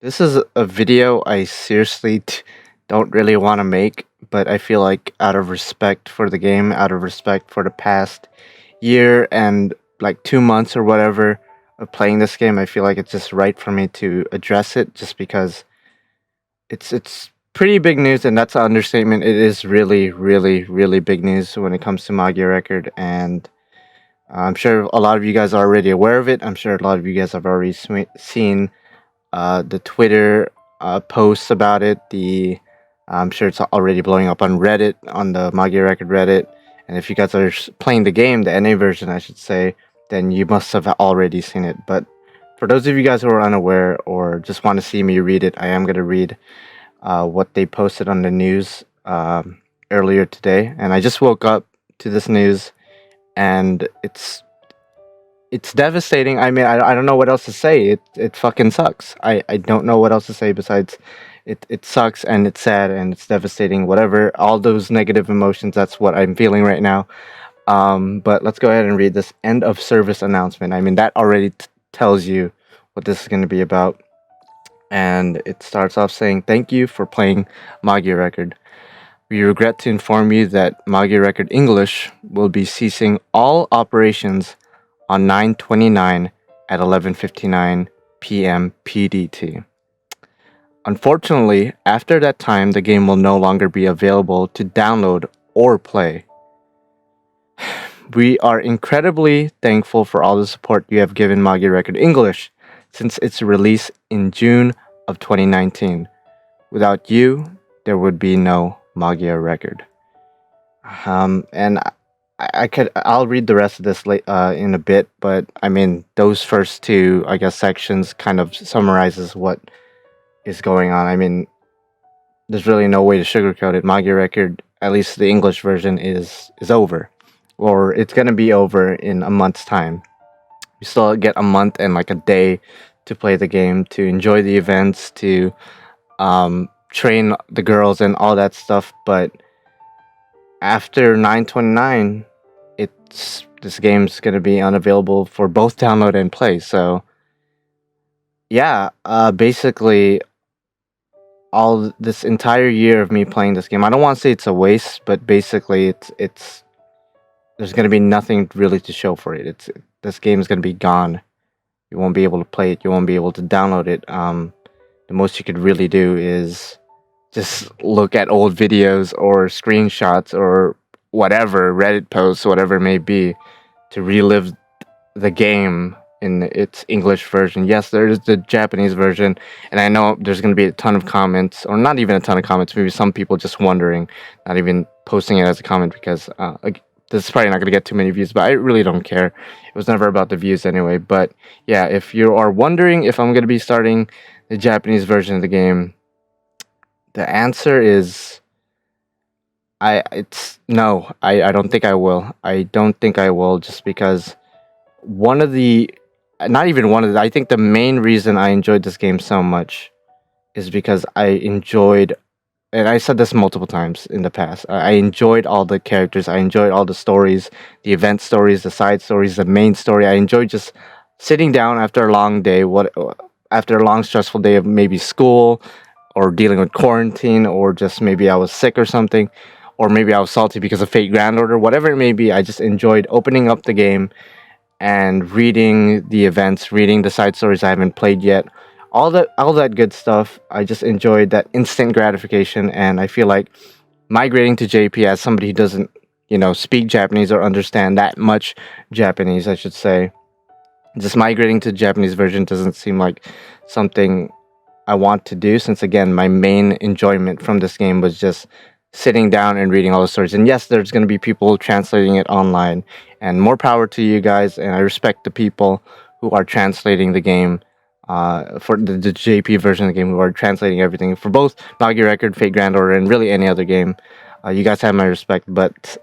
This is a video I seriously don't really want to make, but I feel like out of respect for the game, out of respect for the past year and like 2 months or whatever of playing this game, I feel like it's just right for me to address it just because it's pretty big news, and that's an understatement. It is really, really, really big news when it comes to Magia Record, and I'm sure a lot of you guys are already aware of it. I'm sure a lot of you guys have already seen the Twitter posts about it. I'm sure it's already blowing up on Reddit, on the Magia Record Reddit. And if you guys are playing the game, the NA version, I should say, then you must have already seen it. But for those of you guys who are unaware or just want to see me read it, I am going to read what they posted on the news earlier today. And I just woke up to this news, and it's devastating. I mean, I don't know what else to say. It fucking sucks. I don't know what else to say besides it sucks, and it's sad, and it's devastating. Whatever, all those negative emotions. That's what I'm feeling right now. But let's go ahead and read this end of service announcement. I mean, that already tells you what this is going to be about. And it starts off saying, "Thank you for playing Magia Record. We regret to inform you that Magia Record English will be ceasing all operations on 9/29 at 11:59 p.m. PDT. Unfortunately, after that time, the game will no longer be available to download or play. We are incredibly thankful for all the support you have given Magia Record English since its release in June of 2019. Without you, there would be no Magia Record." And I'll read the rest of this in a bit, but I mean, those first two, I guess, sections kind of summarizes what is going on. I mean, there's really no way to sugarcoat it. Magia Record, at least the English version, is over, or it's gonna be over in a month's time. You still get a month and like a day to play the game, to enjoy the events, to train the girls and all that stuff. But after 9/29, this game's gonna be unavailable for both download and play. So yeah, basically all this entire year of me playing this game, I don't want to say it's a waste, but basically it's there's gonna be nothing really to show for it. This game is gonna be gone. You won't be able to play it. You won't be able to download it. The most you could really do is just look at old videos or screenshots or whatever, Reddit posts, whatever it may be, to relive the game in its English version. Yes, there is the Japanese version, and I know there's going to be a ton of comments, or not even a ton of comments, maybe some people just wondering, not even posting it as a comment because this is probably not going to get too many views, but I really don't care. It was never about the views anyway. But yeah, if you are wondering if I'm going to be starting the Japanese version of the game, the answer is it's no. I don't think I will. I don't think I will, just because one of the not even one of the I think the main reason I enjoyed this game so much is because I enjoyed, and I said this multiple times in the past, I enjoyed all the characters, I enjoyed all the stories, the event stories, the side stories, the main story. I enjoyed just sitting down after a long day, after a long stressful day of maybe school or dealing with quarantine, or just maybe I was sick or something, or maybe I was salty because of Fate Grand Order, whatever it may be. I just enjoyed opening up the game and reading the events, reading the side stories I haven't played yet, all that good stuff. I just enjoyed that instant gratification, and I feel like migrating to JP, as somebody who doesn't, speak Japanese or understand that much Japanese, I should say, just migrating to the Japanese version doesn't seem like something I want to do, since again, my main enjoyment from this game was just sitting down and reading all the stories. And yes, there's going to be people translating it online, and more power to you guys, and I respect the people who are translating the game, for the JP version of the game, who are translating everything for both Magia Record, Fate Grand Order, and really any other game. You guys have my respect. But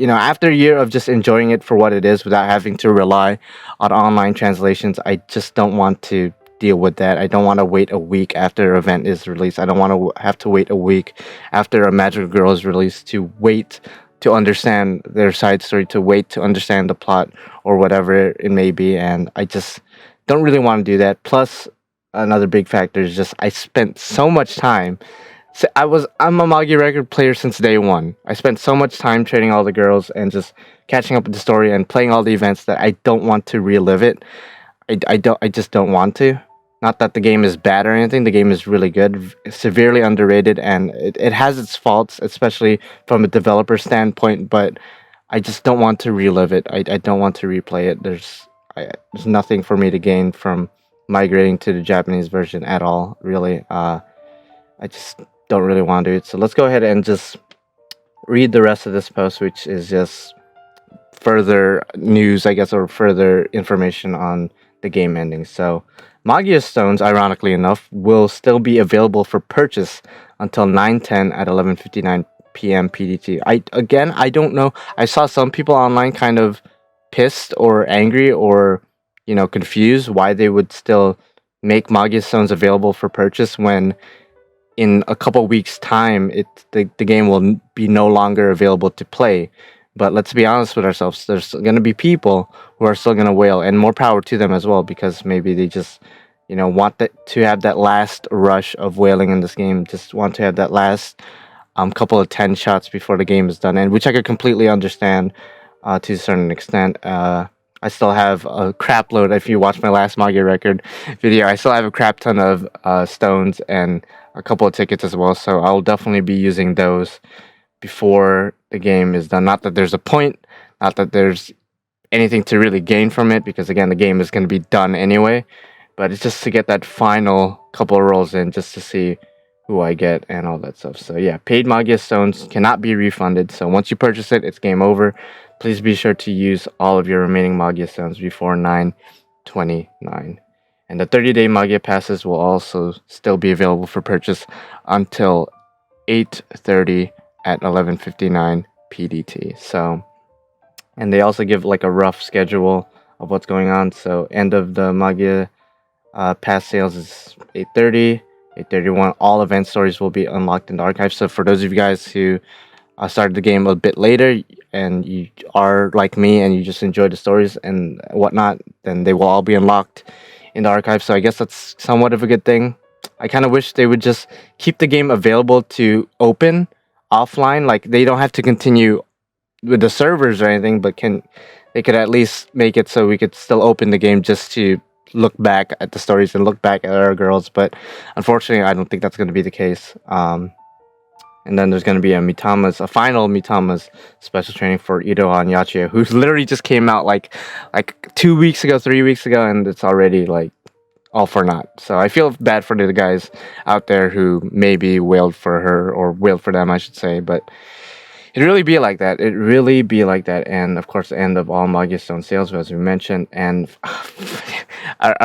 after a year of just enjoying it for what it is without having to rely on online translations, I just don't want to deal with that. I don't want to wait a week after an event is released. I don't want to have to wait a week after a Magical Girl is released to wait to understand their side story, to wait to understand the plot or whatever it may be. And I just don't really want to do that. Plus, another big factor is just I spent so much time. So I'm a Magia Record player since day one. I spent so much time training all the girls and just catching up with the story and playing all the events that I don't want to relive it. I just don't want to. Not that the game is bad or anything. The game is really good, severely underrated, and it has its faults, especially from a developer standpoint. But I just don't want to relive it. I don't want to replay it. There's nothing for me to gain from migrating to the Japanese version at all. Really, I just don't really want to do it. So let's go ahead and just read the rest of this post, which is just further news, I guess, or further information on the game ending. So, Magia Stones, ironically enough, will still be available for purchase until 9:10 at 11:59 p.m. PDT. I don't know. I saw some people online kind of pissed or angry or confused why they would still make Magia Stones available for purchase when in a couple weeks time the game will be no longer available to play. But let's be honest with ourselves, there's going to be people who are still going to wail, and more power to them as well, because maybe they just want to have that last rush of wailing in this game, just want to have that last couple of 10 shots before the game is done, and which I could completely understand to a certain extent. I still have a crap load. If you watch my last Magia Record video, I still have a crap ton of stones and a couple of tickets as well, so I'll definitely be using those before the game is done. Not that there's a point, not that there's anything to really gain from it, because again, the game is going to be done anyway, but it's just to get that final couple of rolls in, just to see who I get and all that stuff. So yeah, paid Magia Stones cannot be refunded, so once you purchase it, it's game over. Please be sure to use all of your remaining Magia Stones before 9/29. And the 30-day Magia passes will also still be available for purchase until 8:30 at 11:59 PDT. So, and they also give like a rough schedule of what's going on. So, end of the Magia pass sales is 8:30, 8:31. All event stories will be unlocked in the archive. So, for those of you guys who started the game a bit later and you are like me and you just enjoy the stories and whatnot, then they will all be unlocked in the archive. So, I guess that's somewhat of a good thing. I kind of wish they would just keep the game available to open offline. Like, they don't have to continue with the servers or anything, but they could at least make it so we could still open the game just to look back at the stories and look back at our girls. But unfortunately, I don't think that's going to be the case. And then there's going to be a final Mitama's special training for Iroha and Yachiyo, who literally just came out like 2 weeks ago, 3 weeks ago, and it's already like all for naught. So I feel bad for the guys out there who maybe wailed for her, or wailed for them, I should say. But it really be like that. It really be like that. And of course, the end of all Magia Stone sales, as we mentioned. And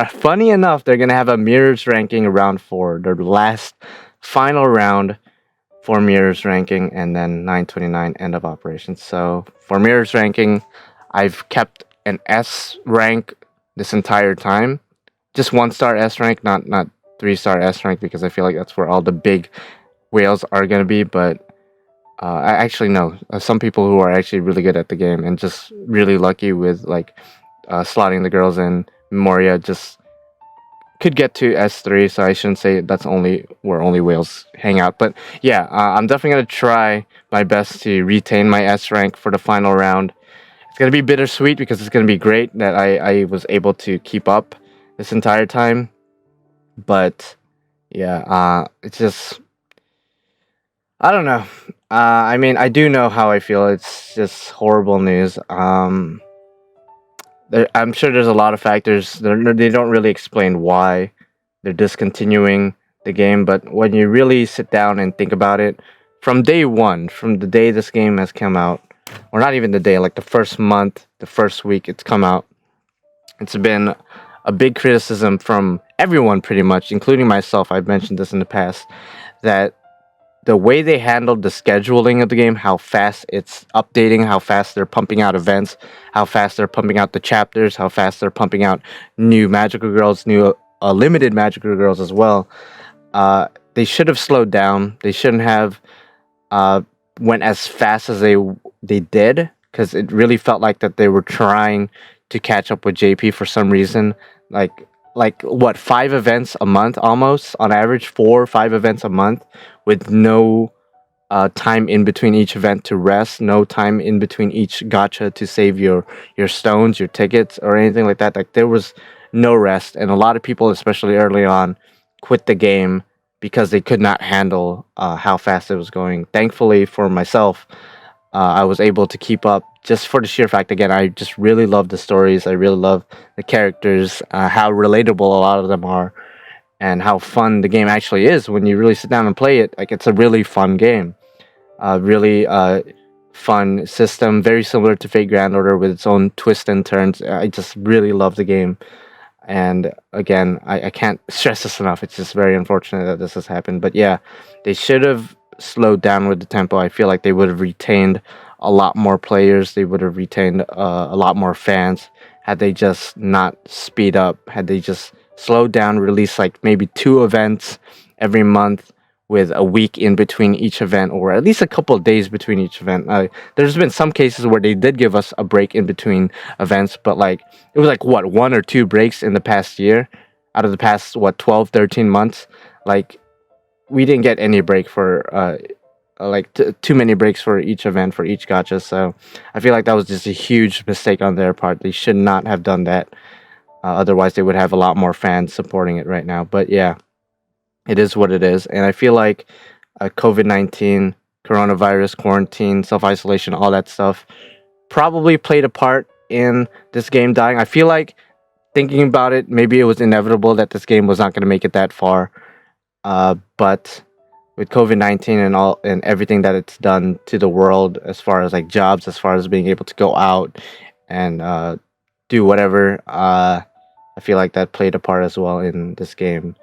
funny enough, they're gonna have a mirrors ranking round 4, their last final round for mirrors ranking, and then 9/29 end of operations. So for mirrors ranking, I've kept an S rank this entire time. Just 1-star S rank, not 3-star S rank, because I feel like that's where all the big whales are gonna be. But I actually know some people who are actually really good at the game and just really lucky with like slotting the girls in. Moria just could get to S3, so I shouldn't say that's only where only whales hang out. But yeah, I'm definitely gonna try my best to retain my S rank for the final round. It's gonna be bittersweet because it's gonna be great that I was able to keep up this entire time. But yeah, it's just, I don't know. I mean, I do know how I feel. It's just horrible news. I'm sure there's a lot of factors. They don't really explain why they're discontinuing the game, but when you really sit down and think about it, from day one, from the day this game has come out, or not even the day, like the first month, the first week it's come out, it's been a big criticism from everyone pretty much, including myself. I've mentioned this in the past, that the way they handled the scheduling of the game, how fast it's updating, how fast they're pumping out events, how fast they're pumping out the chapters, how fast they're pumping out new magical girls, new limited magical girls as well. They should have slowed down. They shouldn't have went as fast as they did, because it really felt like that they were trying to catch up with JP for some reason. Like, like what, 5 events a month, almost on average, 4 or 5 events a month, with no time in between each event to rest, no time in between each gacha to save your stones, your tickets, or anything like that. Like there was no rest, and a lot of people, especially early on, quit the game because they could not handle how fast it was going. Thankfully for myself, I was able to keep up just for the sheer fact. Again, I just really love the stories. I really love the characters, how relatable a lot of them are, and how fun the game actually is when you really sit down and play it. Like it's a really fun game. Really fun system, very similar to Fate Grand Order with its own twists and turns. I just really love the game. And again, I can't stress this enough. It's just very unfortunate that this has happened. But yeah, they should have slowed down with the tempo. I feel like they would have retained a lot more players. They would have retained a lot more fans had they just not speed up. Had they just slowed down, release like maybe 2 events every month with a week in between each event, or at least a couple of days between each event. There's been some cases where they did give us a break in between events, but like it was like what, 1 or 2 breaks in the past year out of the past what, 12, 13 months. Like we didn't get any break for like too many breaks for each event, for each gacha. So I feel like that was just a huge mistake on their part. They should not have done that. Otherwise they would have a lot more fans supporting it right now. But yeah, it is what it is. And I feel like COVID-19, coronavirus, quarantine, self-isolation, all that stuff probably played a part in this game dying. I feel like, thinking about it, maybe it was inevitable that this game was not going to make it that far. But with COVID-19 and all and everything that it's done to the world, as far as like jobs, as far as being able to go out and do whatever, I feel like that played a part as well in this game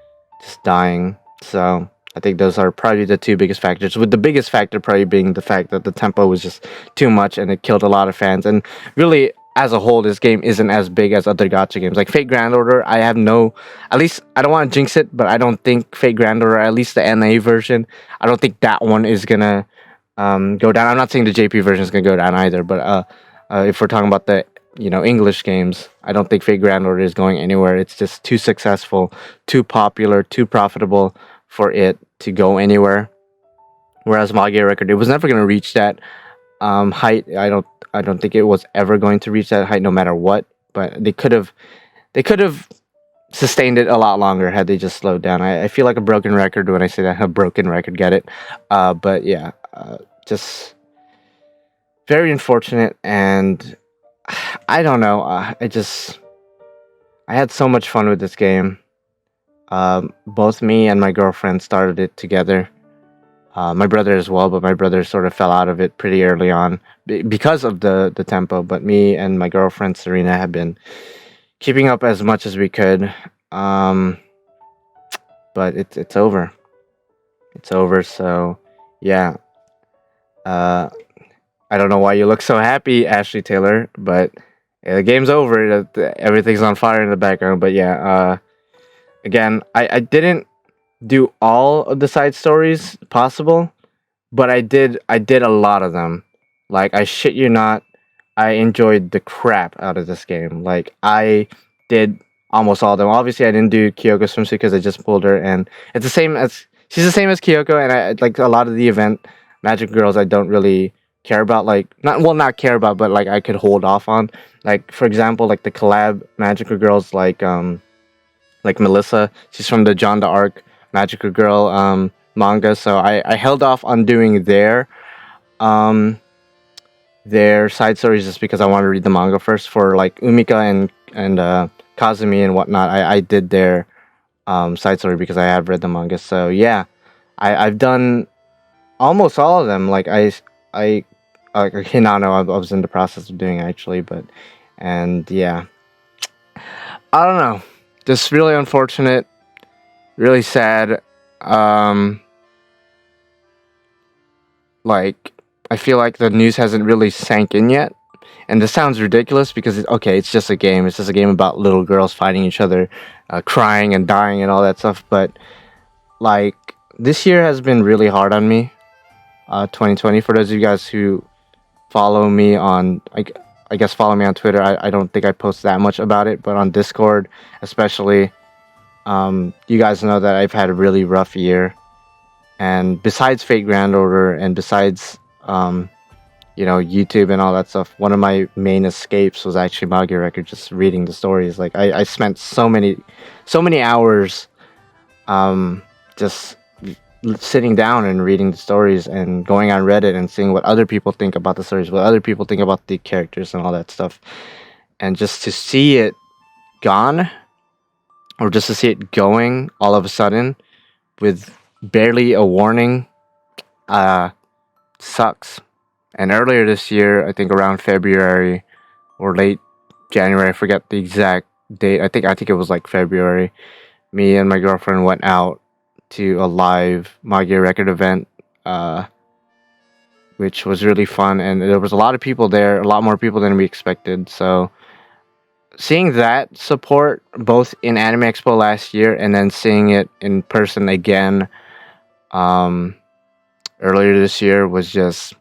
just dying. So I think those are probably the 2 biggest factors, with the biggest factor probably being the fact that the tempo was just too much and it killed a lot of fans. And really, as a whole, this game isn't as big as other gacha games. Like Fate Grand Order, I have no, at least I don't want to jinx it, but I don't think Fate Grand Order, at least the NA version, I don't think that one is gonna go down. I'm not saying the JP version is gonna go down either, but if we're talking about the English games, I don't think Fate Grand Order is going anywhere. It's just too successful, too popular, too profitable for it to go anywhere. Whereas Magia Record, it was never going to reach that height. I don't think it was ever going to reach that height, no matter what. But they could have sustained it a lot longer had they just slowed down. I feel like a broken record when I say that. A broken record, get it? But yeah, just very unfortunate. And I don't know. I had so much fun with this game. Both me and my girlfriend started it together. My brother as well, but my brother sort of fell out of it pretty early on because of the tempo. But me and my girlfriend Serena have been keeping up as much as we could. But it's over. It's over. So yeah. I don't know why you look so happy, Ashley Taylor, but the game's over. Everything's on fire in the background. But yeah, again, I didn't do all of the side stories possible, but I did a lot of them. Like, I shit you not, I enjoyed the crap out of this game. Like, I did almost all of them. Obviously, I didn't do Kyoko's swimsuit because I just pulled her, and it's the same as she's the same as Kyoko, and I like a lot of the event Magic Girls I don't really care about, like not care about, but like I could hold off on. Like, for example, like the collab Magical Girls, like Melissa, she's from the John the Arc Magical Girl manga, so I held off on doing their side stories just because I wanted to read the manga first. For like Umika and Kazumi and whatnot, I did their side story because I have read the manga. So yeah, I've done almost all of them. Like I Hinano, I was in the process of doing actually, and yeah, I don't know, just really unfortunate, really sad. Like, I feel like the news hasn't really sank in yet, and this sounds ridiculous because it's just a game. It's just a game about little girls fighting each other, crying and dying and all that stuff. But like, this year has been really hard on me. 2020. For those of you guys who follow me on, I guess follow me on Twitter. I don't think I post that much about it, but on Discord especially, You guys know that I've had a really rough year, and besides Fate Grand Order and besides YouTube and all that stuff, one of my main escapes was actually Magia Record, just reading the stories. Like I spent so many hours just sitting down and reading the stories and going on Reddit and seeing what other people think about the stories, what other people think about the characters and all that stuff. And just to see it gone, or just to see it going all of a sudden with barely a warning, sucks. And earlier this year, I think around February or late January, I forget the exact date. I think it was like February. Me and my girlfriend went out to a live Magia Record event, which was really fun, and there was a lot of people there, a lot more people than we expected. So seeing that support both in Anime Expo last year and then seeing it in person again earlier this year was just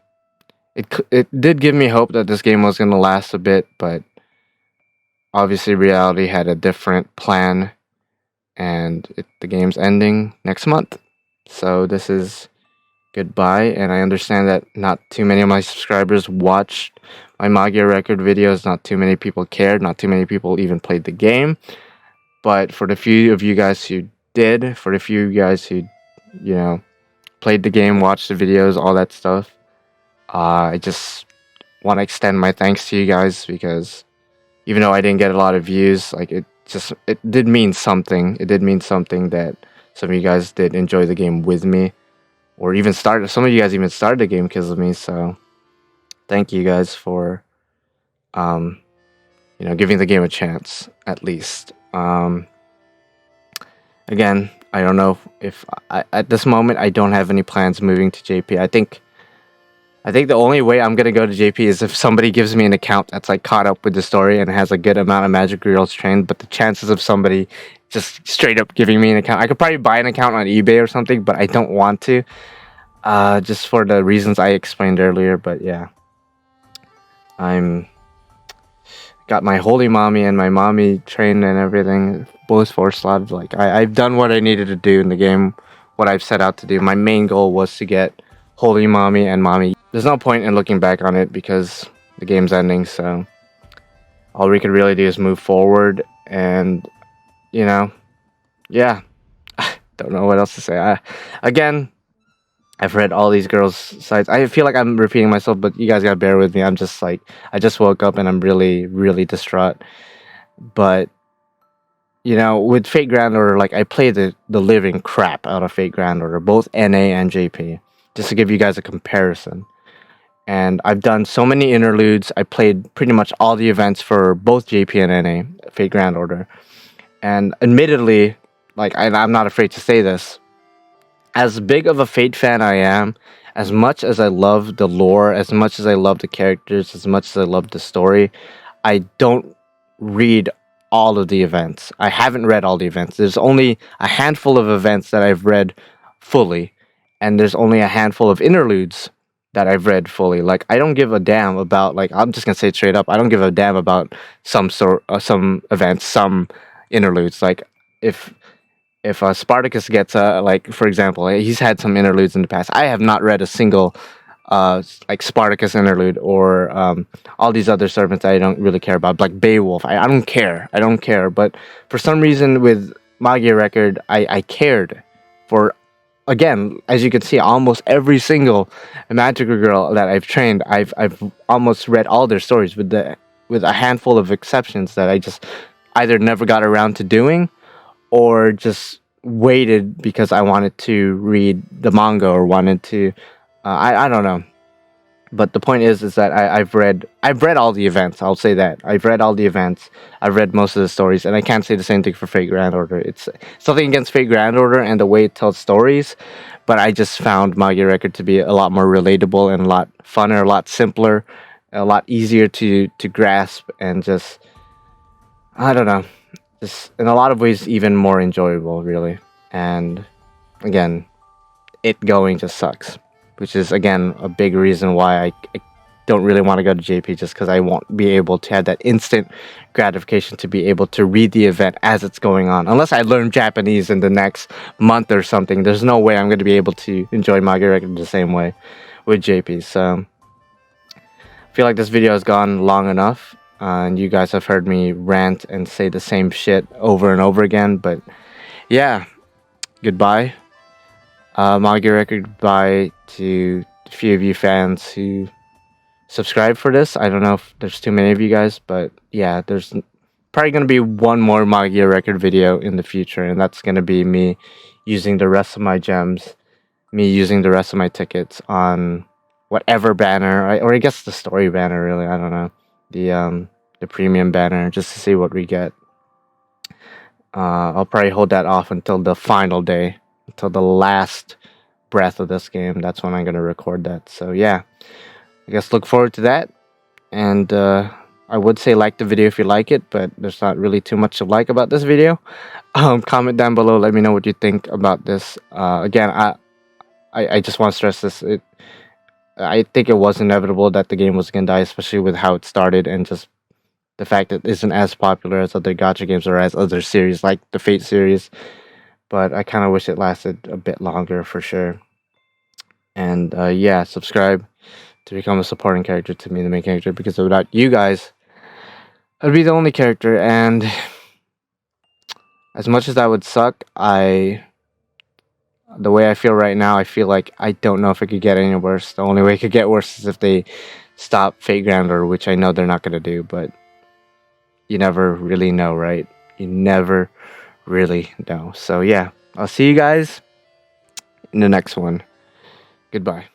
it did give me hope that this game was going to last a bit, but obviously reality had a different plan, and the game's ending next month. So this is goodbye, and I understand that not too many of my subscribers watched my Magia Record videos, not too many people cared, not too many people even played the game. But for the few of you guys who did, for the few of you guys who, played the game, watched the videos, all that stuff, I just want to extend my thanks to you guys, because even though I didn't get a lot of views, like it did mean something. It did mean something that some of you guys did enjoy the game with me, or even started. Some of you guys even started the game because of me. So thank you guys for, giving the game a chance at least. Again, I don't know if at this moment I don't have any plans moving to JP. I think the only way I'm gonna go to JP is if somebody gives me an account that's like caught up with the story and has a good amount of magic reels trained. But the chances of somebody just straight up giving me an account, I could probably buy an account on eBay or something, but I don't want to, just for the reasons I explained earlier. But yeah, I'm got my holy mommy and my mommy trained and everything, both 4 slots. Like I've done what I needed to do in the game, what I've set out to do. My main goal was to get holy mommy and mommy. There's no point in looking back on it because the game's ending, so all we could really do is move forward. And yeah, don't know what else to say. Again, I've read all these girls' sites. I feel like I'm repeating myself, but you guys gotta bear with me. I'm just like, I just woke up and I'm really, really distraught. But with Fate Grand Order, like I played the living crap out of Fate Grand Order, both NA and JP, just to give you guys a comparison. And I've done so many interludes. I played pretty much all the events for both JP and NA, Fate Grand Order. And admittedly, like I'm not afraid to say this, as big of a Fate fan I am, as much as I love the lore, as much as I love the characters, as much as I love the story, I don't read all of the events. I haven't read all the events. There's only a handful of events that I've read fully, and there's only a handful of interludes that I've read fully. Like I don't give a damn about, like, I'm just gonna say it straight up, I don't give a damn about some events, some interludes. Like if Spartacus gets like, for example, he's had some interludes in the past. I have not read a single like Spartacus interlude, or all these other servants I don't really care about, like Beowulf. I don't care. But for some reason with Magia Record, I cared for, again, as you can see, almost every single magical girl that I've trained, I've almost read all their stories, with a handful of exceptions that I just either never got around to doing, or just waited because I wanted to read the manga, or wanted to, I don't know. But the point is that I've read all the events. I'll say that I've read all the events. I've read most of the stories, and I can't say the same thing for Fate Grand Order. It's something against Fate Grand Order and the way it tells stories, but I just found Magia Record to be a lot more relatable and a lot funner, a lot simpler, a lot easier to grasp, and just, I don't know, just in a lot of ways even more enjoyable, really. And again, it going just sucks, which is again a big reason why don't really want to go to JP just because I won't be able to have that instant gratification to be able to read the event as it's going on. Unless I learn Japanese in the next month or something, there's no way I'm going to be able to enjoy Magia Record the same way with JP. So I feel like this video has gone long enough, and you guys have heard me rant and say the same shit over and over again. But yeah, goodbye. Magia Record, goodbye to a few of you fans who subscribe for this. I don't know if there's too many of you guys, but yeah, there's probably going to be one more Magia Record video in the future, and that's going to be me using the rest of my gems, me using the rest of my tickets on whatever banner, or I guess the story banner, really, I don't know, the premium banner, just to see what we get. I'll probably hold that off until the final day, until the last breath of this game. That's when I'm going to record that. So yeah, I guess look forward to that. And I would say like the video if you like it, but there's not really too much to like about this video. Comment down below, let me know what you think about this. Again, I just want to stress this. I think it was inevitable that the game was going to die, especially with how it started and just the fact that it isn't as popular as other gacha games or as other series like the Fate series. But I kind of wish it lasted a bit longer for sure. And yeah, subscribe to become a supporting character to me, the main character, because without you guys, I'd be the only character. And as much as that would suck, the way I feel right now, I feel like I don't know if it could get any worse. The only way it could get worse is if they stop Fate Grounder, which I know they're not going to do, but you never really know, right? You never really know. So yeah, I'll see you guys in the next one. Goodbye.